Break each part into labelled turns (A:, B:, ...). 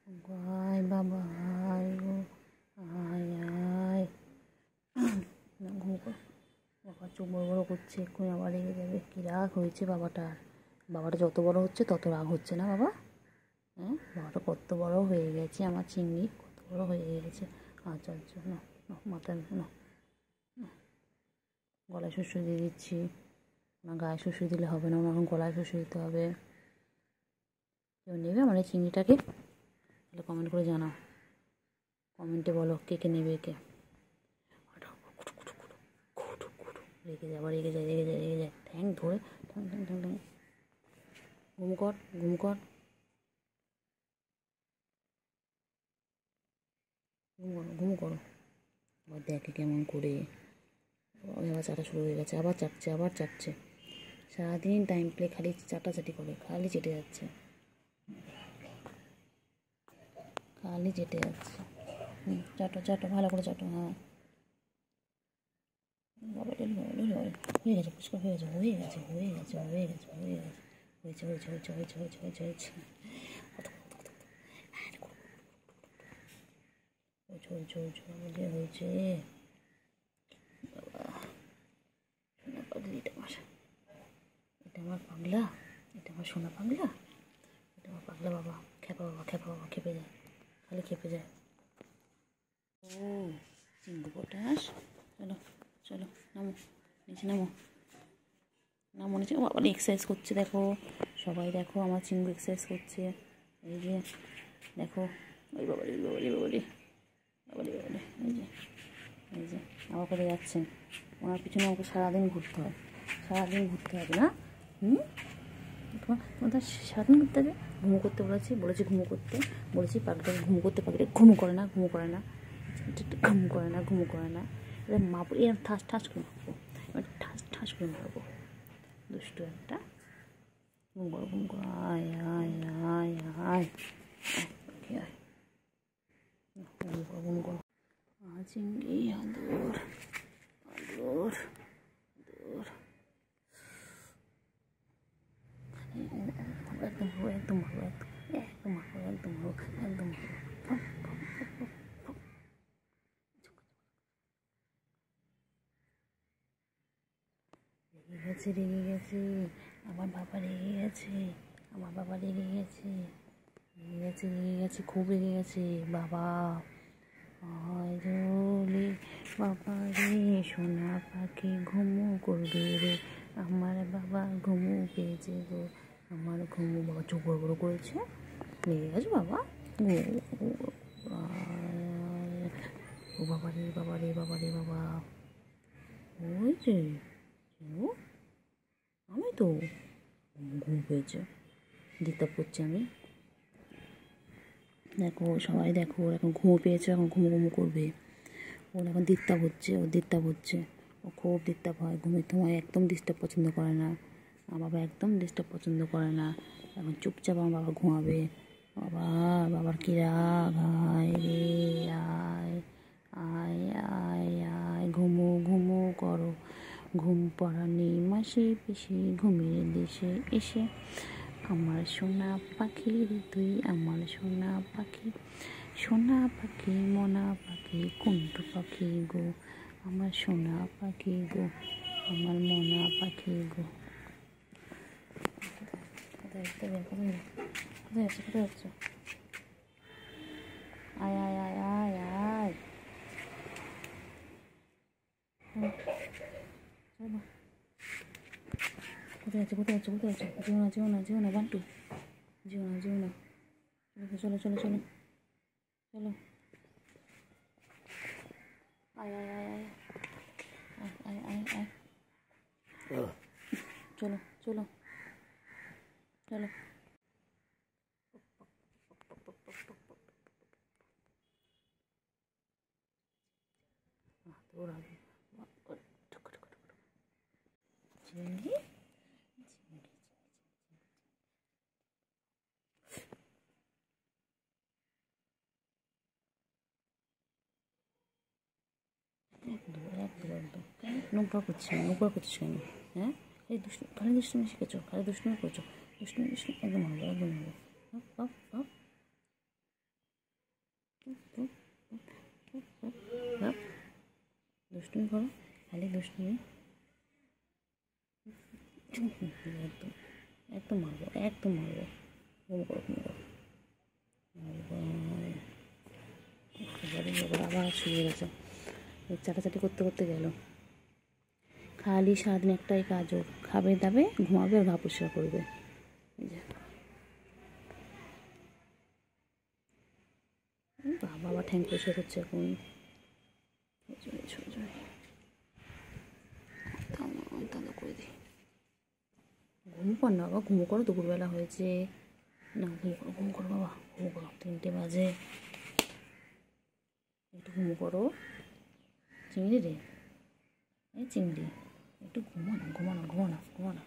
A: আয় বাবা আয় গো, আয় আয়। না ঘুম কর, বাবা চোখ বড় বড় করছে, এক্ষুনি আবার রেগে যাবে। কী রাগ হয়েছে বাবাটার। বাবাটা যত বড় হচ্ছে তত রাগ হচ্ছে না বাবা? হ্যাঁ, বাবাটা কত বড় হয়ে গেছে, আমার চিংড়ি কত বড় হয়ে গেছে। আচ্ছা আচ্ছা, না না মাথায় না, গলায় শুষু দিয়ে দিচ্ছি না, গায়ে শুষু দিলে হবে না, এখন গলায় শুষু দিতে হবে। কেউ নেবে আমার এই চিংড়িটাকে? তাহলে কমেন্ট করে জানাও, কমেন্টে বলো কে কে নেবে। কে রেগে যায়, আবার রেগে যায়, রেগে যায়, রেগে যায়, ঠ্যাং ধরে ঠ্যাং ঠ্যাং ঠ্যাং ঠ্যাং। ঘুম কর, ঘুম কর, ঘুম করো, ঘুম করো। আবার দেখে কেমন করে, আবার চাটা শুরু হয়ে গেছে, আবার চাটছে, আবার চাটছে। সারাদিন টাইম প্লে খালি চাটাচাটি করে, খালি চেটে যাচ্ছে, খালি চেটে যাচ্ছে। চাটো চাটো, ভালো করে চাটো। হ্যাঁ বাবা, হয়ে গেছে, পুষ্কর হয়ে গেছে, হয়ে গেছে, হয়ে গেছে, হয়ে গেছে, হয়ে গেছে, হয়েছে হয়েছে হয়েছে হয়েছে হয়েছে হয়েছে হয়েছে হয়েছে হয়েছে হয়েছে হয়েছে। বাবা সোনা পাগলি, এটা আমার পাগলা, এটা আমার সোনা পাগলা, এটা আমার পাগলা বাবা। খেপা বাবা, খেপা বাবা, খেপে যায়, খালি খেপে যায়। ও চিংড়ি পটাশ, চলো চলো নামো, নিচে নামো, নামো নিচে। বাবা এক্সারসাইজ করছে দেখো, সবাই দেখো আমার চিংড়ি এক্সারসাইজ করছে। এই যে দেখো, ওই বাবারি বাবারি বাবারি বাবারি বাবারি, এই যে এই যে আমার করে যাচ্ছেন। ওনার পিছনে আমাকে সারাদিন ঘুরতে হয়, সারাদিন ঘুরতে হবে না? তোমার সারাদিন ঘুরতে হবে। ঘুমো করতে বলেছি ঘুমো করতে বলেছি, পাখিটাকে ঘুমো করতে, পাখিটা ঘুমো করে না, ঘুমো করে না, ঘুমো করে না, ঘুমো করে না। এবার মারবো, এরকম ঠাস ঠাস করে মারবো, এবার ঠাস ঠাস করে মারবো। দুষ্টু একটা। ঘুম করো, ঘুম করো, আয় আয় আয় আয়, আয় ঘুম করো, ঘুম করো। চিংড়ি আদর আদর আদর, একদম ভালো, একদম ভালো, একদম ভালো, একদম ভালো, একদম ভালো। রেগে গেছে, রেগে গেছে, আমার বাবা রেগে গেছে, আমার বাবা রেগে গেছে, রেগে গেছে, রেগে গেছে, খুব রেগে গেছে বাবা। আয় রে বাবা রে, সোনা পাখি ঘুমু করবে রে, আমার বাবা ঘুমু পেয়েছে গো, আমার ঘুমু। বাবা চোখ বড় বড় করেছে, রেগে গেছে বাবা। ও বাবা রে বাবা রে বাবা রে বাবা, ওই যে আমি তো ঘুম পেয়েছে, দিকটা পড়ছি আমি। দেখো সবাই দেখো, এখন ঘুমো পেয়েছে, এখন ঘুমো ঘুমো করবে। ওর এখন ডিস্টার্ব হচ্ছে, ও ডিস্টার্ব হচ্ছে, ও খুব ডিস্টার্ব হয়। ঘুমের সময় একদম ডিস্টার্ব পছন্দ করে না, আমার বাবা একদম ডিস্টার্ব পছন্দ করে না। এখন চুপচাপ আমার বাবা ঘুমাবে। বাবা, বাবার কী রাগ, আয় রে আয়, আয় আয় আয়, ঘুমো ঘুমো করো, ঘুম পড়ানি মাসি পিসি ঘুমিয়ে দেশে এসে, আমার সোনা পাখি রে তুই, আমার সোনা পাখি, সোনা পাখি মনা পাখি কুন্টু পাখি গো, আমার সোনা পাখি গো, আমার মনা পাখি গো। কোথায় যাচ্ছে, কোথায় যাচ্ছে? আয় আয় আয় আয় আয়, চলো। কোথায় যাচ্ছে, কোথায় যাচ্ছে, কোথায় যাচ্ছে? যেও না, যেও না, যেও না বান্টু, যেও না, যেও না। চলো চলো চলো চলো, আয় আয় আয় আয় আয় আয় আয়, চলো চলো চলো। চিংড়ি একদম নোংরা করছি, নোংরা করছিস কেন? হ্যাঁ, এই দুষ্টু, খালি দুষ্টুমি শিখেছো, খালি দুষ্টুমি করছো, দুষ্টুমি দুষ্টুমি, একদম হবে, একদম হবে। দুষ্টুমি করো, খালি দুষ্টুমি। একদম একদম মারবো, একদম মারবো। আবার শুয়ে গেছে, চাটাচাটি করতে করতে গেল। খালি সারাদিন একটাই কাজ, হোক খাবে দাবে ঘুমাবে আর গা পরিষ্কার করবে। বাবা ঠ্যাং পরিষ্কার করছে এখন। করে দিই, ঘুমো কর না বাবা, ঘুমো করো, দুপুরবেলা হয়েছে না, ঘুমো করো বাবা, ঘুমো করো, 3টে বাজে, একটু ঘুমো করো। চিংড়ি রে, এই চিংড়ি একটু ঘুমো না, ঘুমো না, ঘুমো না, ঘুমো না,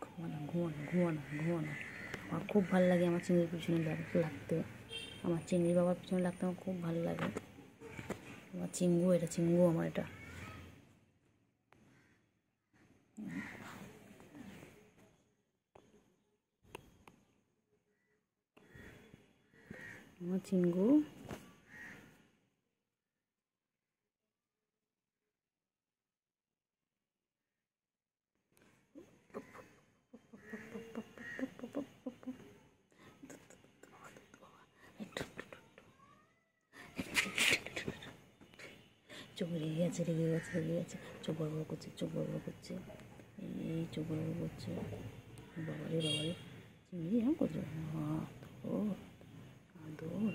A: ঘুমো না, ঘুমো না, ঘুমো না, ঘুমো না। আমার খুব ভালো লাগে আমার চিংড়ির পিছনে লাগতে, আমার চিংড়ি বাবার পিছনে লাগতে আমার খুব ভালো লাগে। আমার চিঙ্গু, এটা চিঙ্গু আমার, এটা আমার চিঙ্গু। চোখ রেগে গেছে, রেগে গেছে, রেগে গেছে, চোখ বড় বড় করছে, চোখ বড় বড় করছে, এই চোখ বড় বড় করছে। বাবারে বাবারে, চিংড়ি এরকম করছে, আদর আদর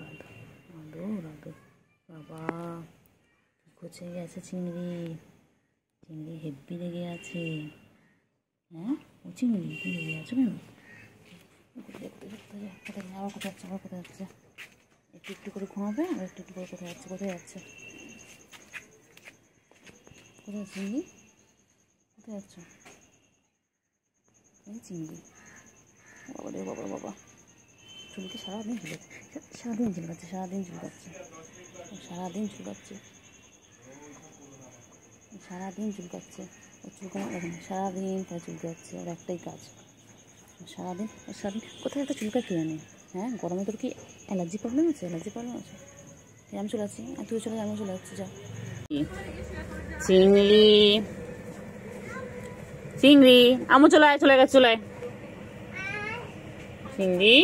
A: আদর আদর। বাবা কচে গেছে চিংড়ি, চিংড়ি হেব্বি লেগে আছে। হ্যাঁ ও চিংড়ি, তুমি লেগে আছো কেন? কোথায় আবার কোথায় যাচ্ছে, আবার কোথায় যাচ্ছে? একটু একটু করে ঘুমাবে আর একটু একটু করে কোথায় যাচ্ছে, কোথায় যাচ্ছে, কোথায় চিংড়ি, কোথায় যাচ্ছ? এই চিংড়ি, বাবা রে বাবা, বাবা চুলকে সারাদিন ঝুলাচ্ছে, সারাদিন ঝুলকাচ্ছে, সারাদিন ঝুলকাচ্ছে, সারাদিন ঝুলকাচ্ছে, সারাদিন চুলকাচ্ছে। ও চুলকানো দেখেন, সারাদিন তাই চুলকাচ্ছে, ওর একটাই কাজ, সারাদিন সারাদিন। কোথায় একটা চুলকা কে জানে? হ্যাঁ গরমে তোর কি অ্যালার্জি প্রবলেম আছে? অ্যালার্জি প্রবলেম আছে? আমি চলে যাচ্ছি, আর তুই চলে যা, আমি চলে যাচ্ছি, যা। চিংড়ি, চিংড়ি আমু চলে আয়, চলে গেছে, চলে আয় চিংড়ি,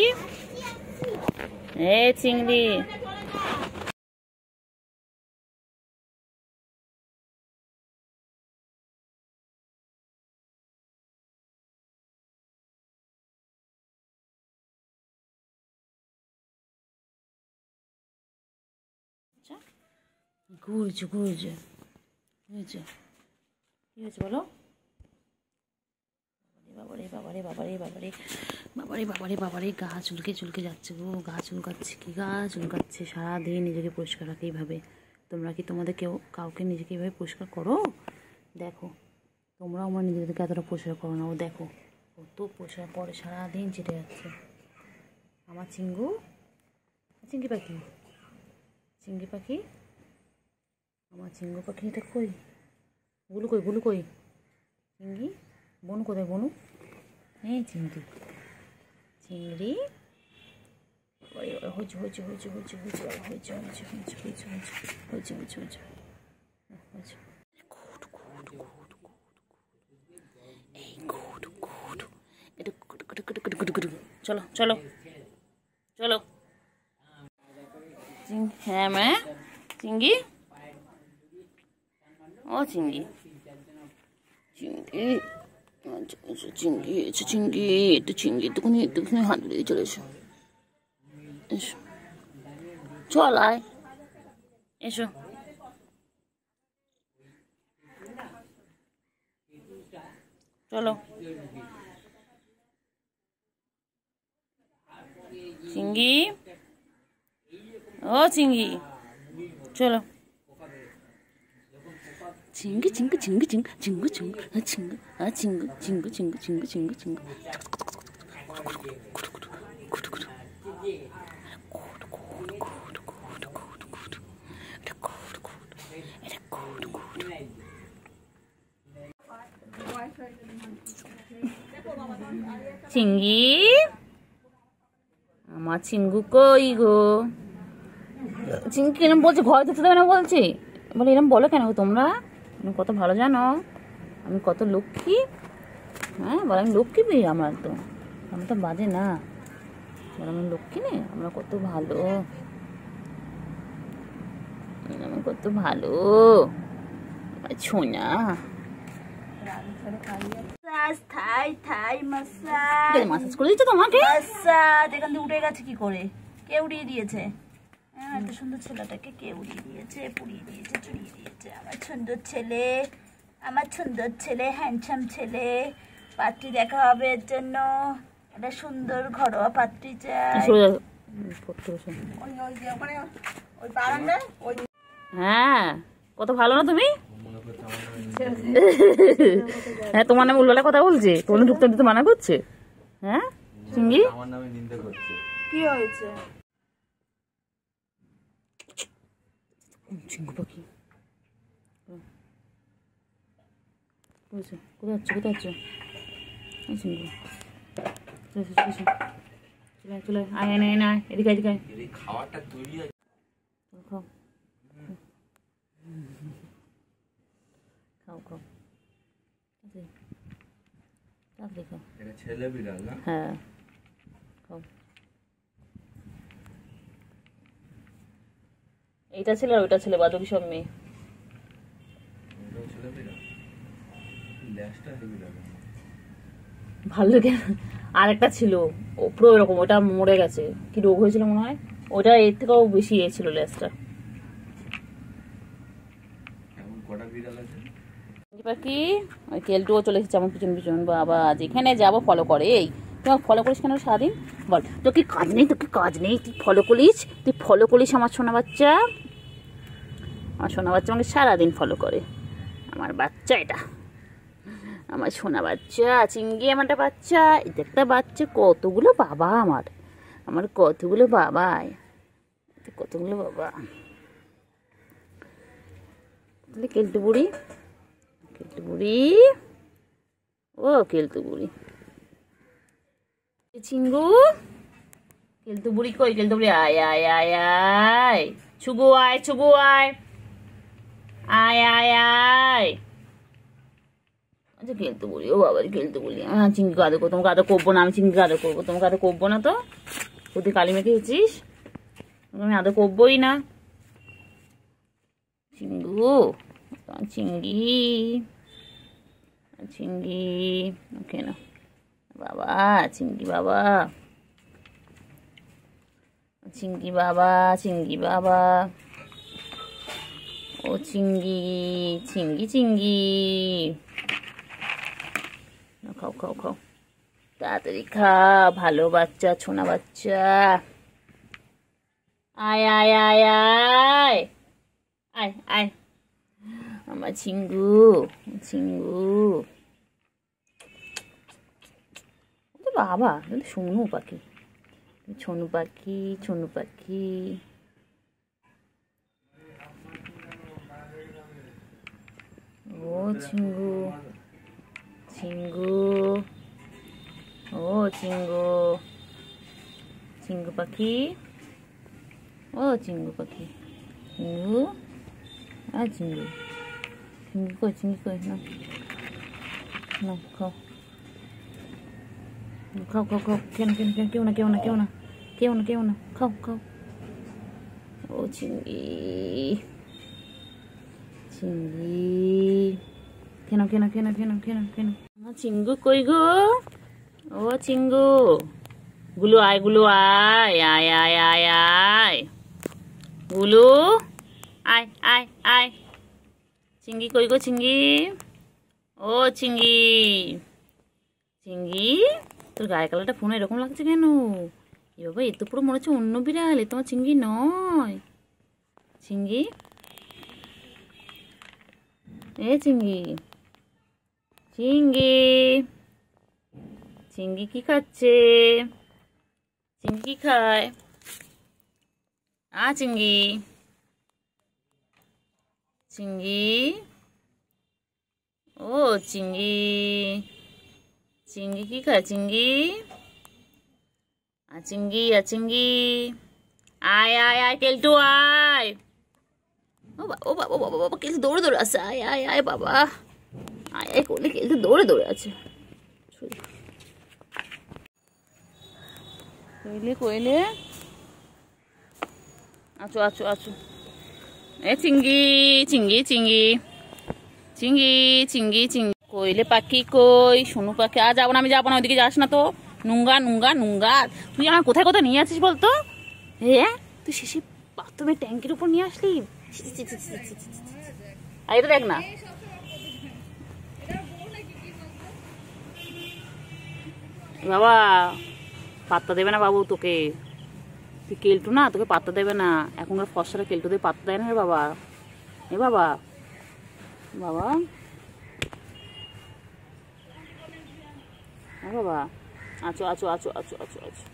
A: এ চিংড়ি। ঘুরছে ঘুরছে ঘুরছে, কি হয়েছে বলো? বাবারে বাবারে বাবারে বাবারে বাবারে বাবারে বাবারে, গা চুলকে চুলকে যাচ্ছে গো, গা চুলকাচ্ছে, কি গা চুলকাচ্ছে। সারাদিন নিজেকে পরিষ্কার রাখে এইভাবে। তোমরা কি তোমাদের কাউকে নিজেকে এইভাবে পরিষ্কার করো? দেখো তোমরাও আমার নিজেদেরকে এতটা পরিষ্কার করো না, ও দেখো কত পরিষ্কার করে, সারাদিন চেটে যাচ্ছে। আমার চিঙ্গু, চিংড়ি পাখি, চিংড়ি পাখি, আমার চিঙ্গু পাখি, এটা কই? গুলু কই, গুলু কই? চিংড়ি, বনু কোথায়, বনু? হ্যাঁ চিংড়ি, চিংড়ি হয়েছে হয়েছে হয়েছে হয়েছে হয়েছে হয়েছে হয়েছে হয়েছে হয়েছে হয়েছে হয়েছে হয়েছে হয়েছে। এই গুড গুড, এটা চলো চলো চলো। হ্যাঁ মা, চিংড়ি, ও চিংড়ি, চিংড়ি, চিংড়ি এসো, চিংড়ি একটু, চিংড়ি একটুখানি একটুখানি হাত ধরে চলে এসো, এসো চল আয়, এসো। চলো চিংড়ি, ও চিংড়ি চলো। চিংড়ি চিংড়ি চিংড়ি চিংড়ি চিংড়ি চিংড়ি চিংড়ি চিংড়ি চিংড়ি চিংড়ি চিংড়ি চিংড়ি চিংড়ি। চিংড়ি, আমার চিঙ্গু কই গো? চিংকি এরম বলছে ঘরে ধরতে দেবে না বলছি, বলে এরম বলো কেন তোমরা, আমি কত ভালো জানো, আমি কত লক্ষ্মী। হ্যাঁ বলে আমি লক্ষ্মী মেয়ে, আমার তো আমি তো বাজে না, বলে আমি লক্ষ্মী নেই, আমরা কত ভালো, আমি কত ভালো ছোনা। মাসাজ করে দিচ্ছে তোমাকে, এখান থেকে উঠে গেছে কি করে, কে উড়িয়ে দিয়েছে? এত সুন্দর ছেলেটাকে কে উড়িয়ে দিয়েছে, পুড়িয়ে দিয়েছে, চুড়িয়ে দিয়েছে? আমার সুন্দর ছেলে, আমার সুন্দর ছেলে, হ্যান্ডসাম ছেলে। পাত্রী দেখা হবে এর জন্য, একটা সুন্দর ঘরোয়া পাত্রী চাই। হ্যাঁ কত ভালো না তুমি? হ্যাঁ তোমার নামে উল্লালা কথা বলছে, তোমার ঢুকতে ঢুকতে মানা করছে। হ্যাঁ চিংড়ি
B: আমার নামে নিন্দা করছে,
C: কি হয়েছে?
A: চিংড়ি পাখি কোথায় যাচ্ছে, কোথায় যাচ্ছে? চিংড়ি চলে চলে, আয় আয় না এদিকে এদিকে
B: খাওয়াটা তৈরি হয়।
A: খাও খাও খাও তাড়াতাড়ি খাও।
B: এটা ছেলে বিড়াল না?
A: হ্যাঁ খাও। এইটা ছেলে আর ওইটা ছেলে, বাদবাকি সব মেয়ে।
B: ছেলে বিড়াল, ল্যাজটা হেভি লাগে।
A: ভালো কেন? আর একটা ছিল পুরো এরকম, ওটা মরে গেছে, কি রোগ হয়েছিল মনে হয়, ওটা এর থেকেও বেশি এ ছিল লেজটা।
B: এমন কটা বিড়াল আছে
A: পাখি ওই কেলটুও চলে এসেছে আমার পিছন পিছন, বাবা যেখানে যাবো ফলো করে। এই তুই ফলো করিস কেন সারাদিন, বল তোর কি কাজ নেই, তোর কি কাজ নেই, তুই ফলো করিস, তুই ফলো করিস আমার সোনা বাচ্চা, আমার সোনা বাচ্চা আমাকে সারাদিন ফলো করে, আমার বাচ্চা এটা, আমার সোনা বাচ্চা চিংড়ি, আমারটা বাচ্চা, এটা একটা বাচ্চা, কতগুলো বাবা আমার, আমার কতগুলো বাবা, কতগুলো বাবা। তাহলে কেলটু বুড়ি, কেলটু বুড়ি, ও কেলটু বুড়ি, চিঙ্গু, কেলটু বুড়ি কই, কেলটু বুড়ি আয় আয় আয় আয়, ছুবু আয়, ছুবু আয়, আয় আয় আয়। আচ্ছা কেলটু বুড়ি, ও বাবা কেলটু বুড়ি, হ্যাঁ চিংড়িকে আদর করবো, তোমাকে আদর করবো না, আমি চিংড়িকে আদর করবো, তোমাকে আদর করবো না তো, তুই কালি মেখে গেছিস, আমি আদর করবোই না। চিঙ্গু চিংড়ি, চিংড়ি ওকে না বাবা, চিংড়ি বাবা, চিংড়ি বাবা, চিংড়ি বাবা, ও চিংড়ি, চিংড়ি চিংড়ি, খাও খাও খাও তাড়াতাড়ি খা, ভালো বাচ্চা, ছোনা বাচ্চা, আয় আয় আয় আয় আয় আয়, আমার চিঙ্গু, চিঙ্গু বাবা, সোনু পাখি, ছোনু পাখি, ছোনু পাখি, ও চিঙ্গু, চিঙ্গু, ও চিঙ্গু, চিঙ্গু পাখি, ও চিঙ্গু পাখি, চিঙ্গু, আর চিঙ্গু, চিঙ্গি কই, চিঙ্গি কই, না না খাও খাও খাও খাও, কেন কেন কেন, কেউ না কেউ না কেউ না কেউ না কেউ না, খাও খাও, ও চিংড়ি, চিংড়ি, কেন কেন কেন কেন কেন কেন, চিঙ্গু কই গো, ও চিঙ্গু, গুলু আয়, গুলু আয় আয় আয় আয় আয়, গুলু আয় আয় আয়, চিঙ্গি কই গো, চিঙ্গি, ও চিঙ্গি, চিঙ্গি তোর গায়ের কালারটা ফোনে এরকম লাগছে কেন? এ বাবা, এ তো পুরো মনে হচ্ছে অন্য বিড়াল, এ তোমার চিঙ্গি নয়। চিঙ্গি, এ চিঙ্গি, চিঙ্গি, চিঙ্গি কি খাচ্ছে? চিঙ্গি কি খায়? চিঙ্গি, চিঙ্গি, ও চিঙ্গি, চিঙ্গি কি খায়? চিঙ্গি, চিঙ্গি, চিঙ্গি, আয় আয় আয় কেলটু আয়। ও বাবা ও বাবা বাবা বাবা, কেলটু দৌড়ে দৌড়ে আছে। আয় আয় আয় বাবা, আয় আয় কোলে কেলটু দৌড়ে দৌড়ে আছে। কইলে কইলে আছো আছো আছো। এ চিঙ্গি চিঙ্গি চিঙ্গি চিঙ্গি চিঙ্গি চিঙ্গি। কইলে পাখি কই, সোনু পাখি। আর যাবো না, আমি যাবো না, ওইদিকে যাস না তো। নুঙ্গা নুঙ্গা নুঙ্গা, তুই আমার কোথায় কোথায় নিয়ে আছিস বলতো? হ্যাঁ, তুই শেষে বাথরুমের ট্যাঙ্কির উপর নিয়ে আসলি। আর এটা দেখ না, বাবা পাত্তা দেবে না বাবু তোকে। তুই কেলটু না, তোকে পাত্তা দেবে না। এখনকার ফসরা কেলটুদের পাত্তা দেয় না রে বাবা। এ বাবা বাবা বাবা, আছো আছো আছো আছো আছো আছো।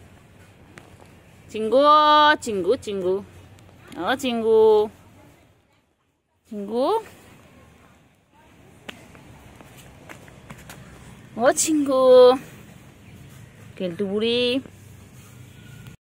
A: চিঙ্গু চিঙ্গু চিঙ্গু, ও চিঙ্গু চিঙ্গু, ও চিঙ্গু। কেলটু বুড়ি